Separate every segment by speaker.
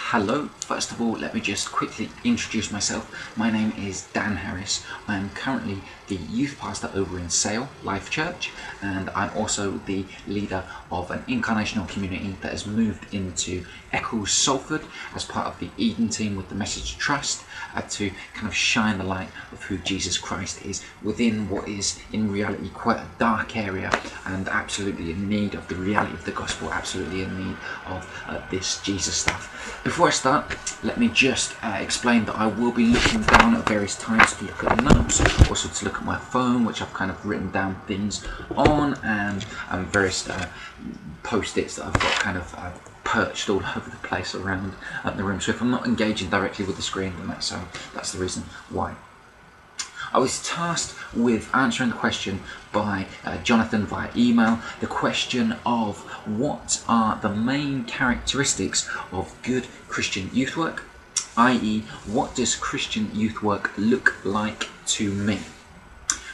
Speaker 1: Hello, first of all, let me just quickly introduce myself. My name is Dan Harris. I am currently the youth pastor over in Sale Life Church, and I'm also the leader of an incarnational community that has moved into Eccles Salford as part of the Eden team with the Message Trust to kind of shine the light of who Jesus Christ is within what is in reality quite a dark area, and absolutely in need of the reality of the gospel, absolutely in need of this Jesus stuff. Before I start, let me just explain that I will be looking down at various times to look at notes, also to look at my phone, which I've kind of written down things on, and various post-its that I've got kind of perched all over the place around the room. So if I'm not engaging directly with the screen, then that's the reason why. I was tasked with answering the question by Jonathan via email, the question of what are the main characteristics of good Christian youth work, i.e. what does Christian youth work look like to me?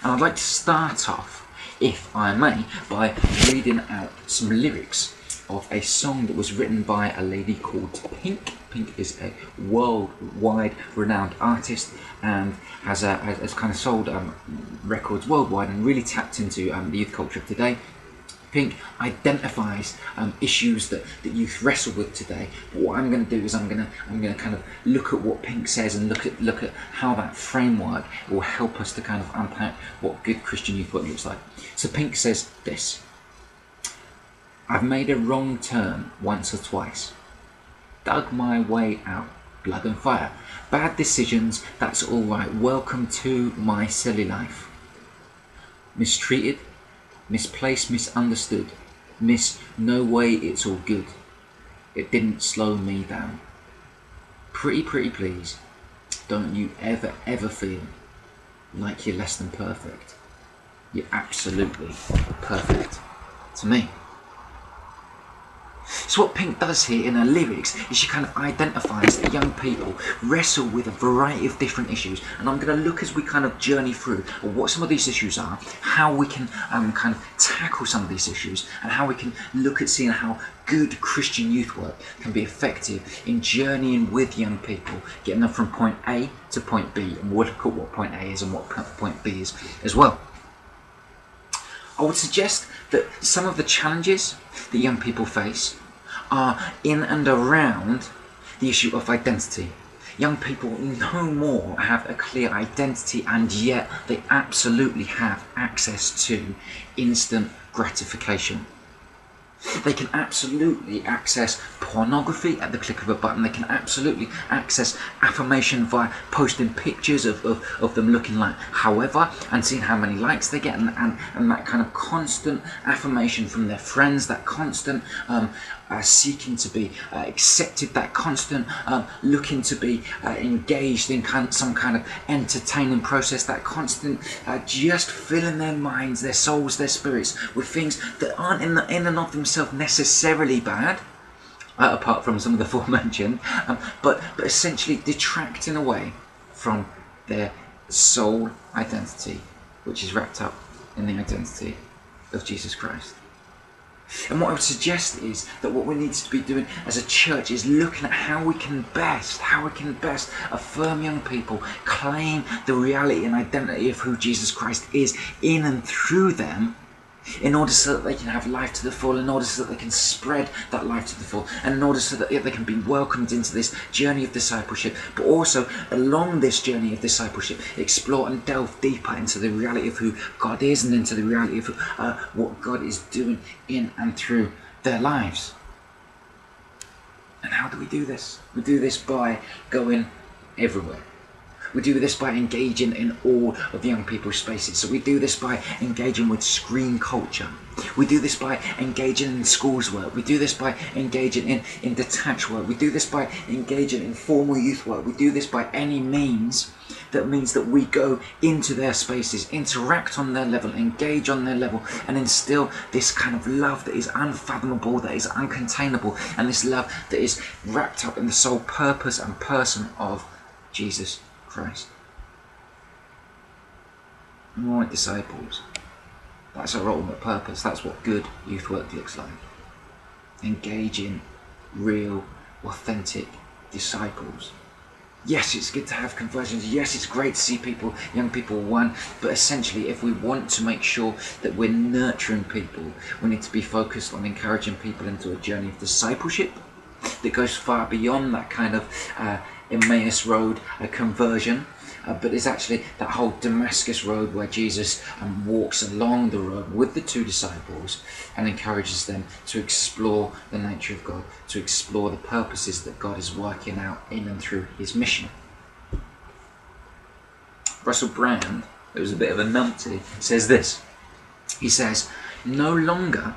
Speaker 1: And I'd like to start off, if I may, by reading out some lyrics of a song that was written by a lady called Pink. Pink is a worldwide renowned artist and has kind of sold records worldwide and really tapped into the youth culture of today. Pink identifies issues that youth wrestle with today. But what I'm going to do is I'm going to kind of look at what Pink says and look at how that framework will help us to kind of unpack what good Christian youth work looks like. So Pink says this: I've made a wrong turn once or twice, dug my way out, blood and fire, bad decisions, that's all right, welcome to my silly life. Mistreated, misplaced, misunderstood, no way it's all good. It didn't slow me down. Pretty please, don't you ever feel like you're less than perfect. You're absolutely perfect to me. So what Pink does here in her lyrics is she kind of identifies that young people wrestle with a variety of different issues, and I'm going to look as we kind of journey through what some of these issues are, how we can kind of tackle some of these issues, and how we can look at seeing how good Christian youth work can be effective in journeying with young people, getting them from point A to point B, and we'll look at what point A is and what point B is as well. I would suggest that some of the challenges that young people face are in and around the issue of identity. Young people no more have a clear identity, and yet they absolutely have access to instant gratification. They can absolutely access pornography at the click of a button. They can absolutely access affirmation via posting pictures of them looking like however and seeing how many likes they get, and that kind of constant affirmation from their friends, that constant seeking to be accepted, that constant looking to be engaged in some kind of entertaining process, that constant just filling their minds, their souls, their spirits with things that aren't in and of themselves necessarily bad, apart from some of the aforementioned, but essentially detracting away from their soul identity, which is wrapped up in the identity of Jesus Christ. And what I would suggest is that what we need to be doing as a church is looking at how we can best affirm young people, claim the reality and identity of who Jesus Christ is in and through them, in order so that they can have life to the full, in order so that they can spread that life to the full, and in order so that they can be welcomed into this journey of discipleship, but also along this journey of discipleship explore and delve deeper into the reality of who God is and into the reality of what God is doing in and through their lives. And how do we do this? We do this by going everywhere. We do this by engaging in all of the young people's spaces. So we do this by engaging with screen culture. We do this by engaging in schools work. We do this by engaging in detached work. We do this by engaging in formal youth work. We do this by any means that means that we go into their spaces, interact on their level, engage on their level, and instill this kind of love that is unfathomable, that is uncontainable, and this love that is wrapped up in the sole purpose and person of Jesus Christ. And we're disciples. That's our ultimate purpose. That's what good youth work looks like. Engage in real, authentic disciples. Yes, it's good to have conversions. Yes, it's great to see people, young people won. But essentially, if we want to make sure that we're nurturing people, we need to be focused on encouraging people into a journey of discipleship that goes far beyond that kind of Emmaus road, a conversion. But it's actually that whole Damascus road where Jesus walks along the road with the two disciples and encourages them to explore the nature of God, to explore the purposes that God is working out in and through his mission. Russell Brand, who was a bit of a numpty, says this. He says, "No longer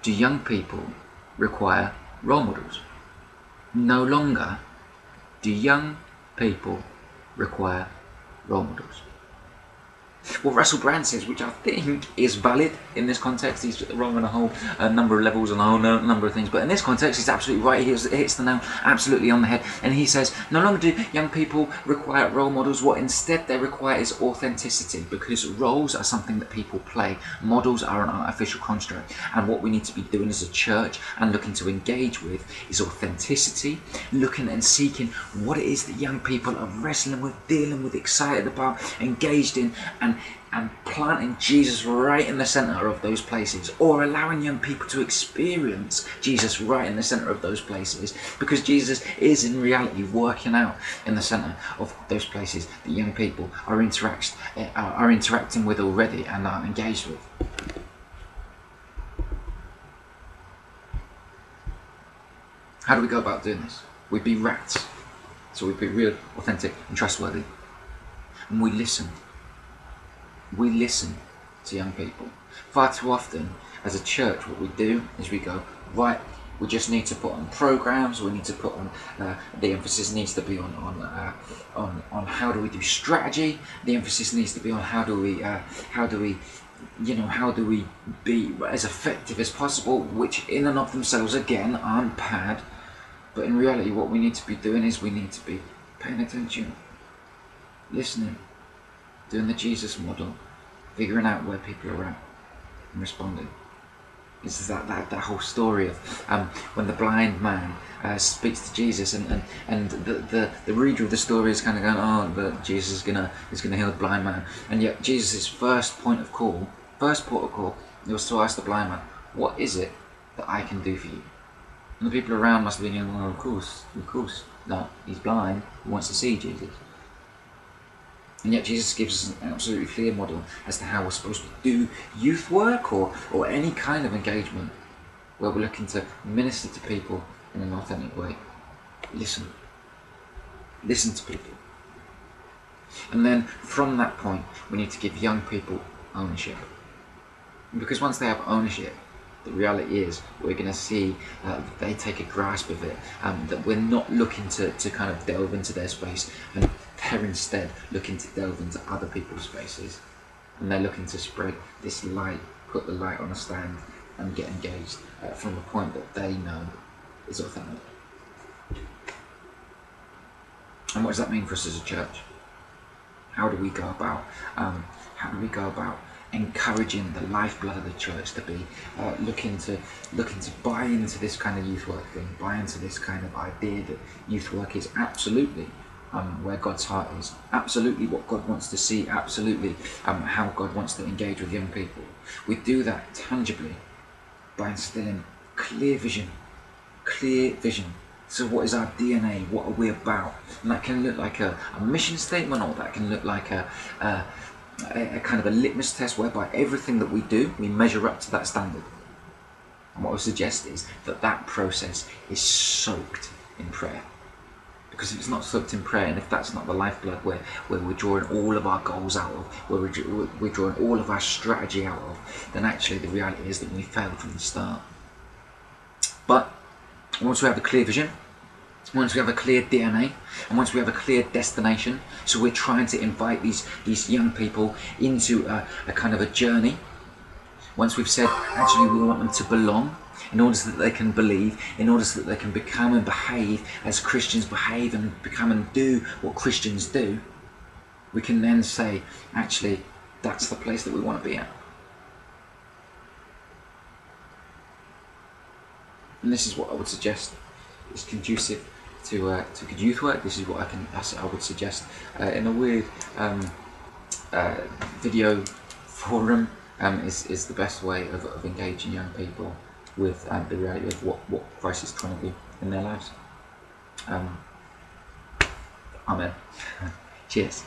Speaker 1: do young people require role models. No longer do young people require role models." What Russell Brand says, which I think is valid in this context, he's wrong on a whole number of levels and a whole number of things, but in this context he's absolutely right. He hits the nail absolutely on the head, and he says no longer do young people require role models. What instead they require is authenticity, because roles are something that people play. Models are an artificial construct, and what we need to be doing as a church and looking to engage with is authenticity, looking and seeking what it is that young people are wrestling with, dealing with, excited about, engaged in, and planting Jesus right in the centre of those places, or allowing young people to experience Jesus right in the centre of those places, because Jesus is in reality working out in the centre of those places that young people are interacting with already and are engaged with. How do we go about doing this? We be rats. So we be real, authentic and trustworthy. And we listen. We listen to young people. Far too often, as a church, what we do is we go, right, we just need to put on programs, we need to put on, the emphasis needs to be on how do we do strategy, the emphasis needs to be on how do we be as effective as possible, which in and of themselves, again, aren't bad, but in reality what we need to be doing is we need to be paying attention, listening, doing the Jesus model, figuring out where people are at and responding. It's that whole story of when the blind man speaks to Jesus, and the reader of the story is kind of going, oh, but Jesus is gonna heal the blind man, and yet Jesus' first port of call, was to ask the blind man, what is it that I can do for you? And the people around must have been going, well, of course, no, he's blind, he wants to see Jesus. And yet Jesus gives us an absolutely clear model as to how we're supposed to do youth work or any kind of engagement where we're looking to minister to people in an authentic way. Listen. Listen to people. And then from that point, we need to give young people ownership. Because once they have ownership, the reality is we're going to see that they take a grasp of it, that we're not looking to kind of delve into their space, and they're instead looking to delve into other people's spaces, and they're looking to spread this light, put the light on a stand and get engaged from a point that they know is authentic. And what does that mean for us as a church? How do we go about encouraging the lifeblood of the church to be looking to buy into this kind of youth work thing, buy into this kind of idea that youth work is absolutely where God's heart is, absolutely what God wants to see, absolutely how God wants to engage with young people. We do that tangibly by instilling clear vision. So what is our DNA? What are we about? And that can look like a mission statement, or that can look like a kind of a litmus test whereby everything that we do, we measure up to that standard. And what I suggest is that process is soaked in prayer. Because if it's not soaked in prayer, and if that's not the lifeblood where we're drawing all of our goals out of, where we're drawing all of our strategy out of, then actually the reality is that we failed from the start. But once we have a clear vision, once we have a clear DNA, and once we have a clear destination, so we're trying to invite these young people into a kind of a journey. Once we've said, actually we want them to belong, in order so that they can believe, in order so that they can become and behave as Christians behave and become and do what Christians do, we can then say, actually, that's the place that we want to be at. And this is what I would suggest is conducive to good youth work. This is what I would suggest in a weird video forum is the best way of engaging young people with the reality of what Christ is trying to do in their lives. Amen. Cheers.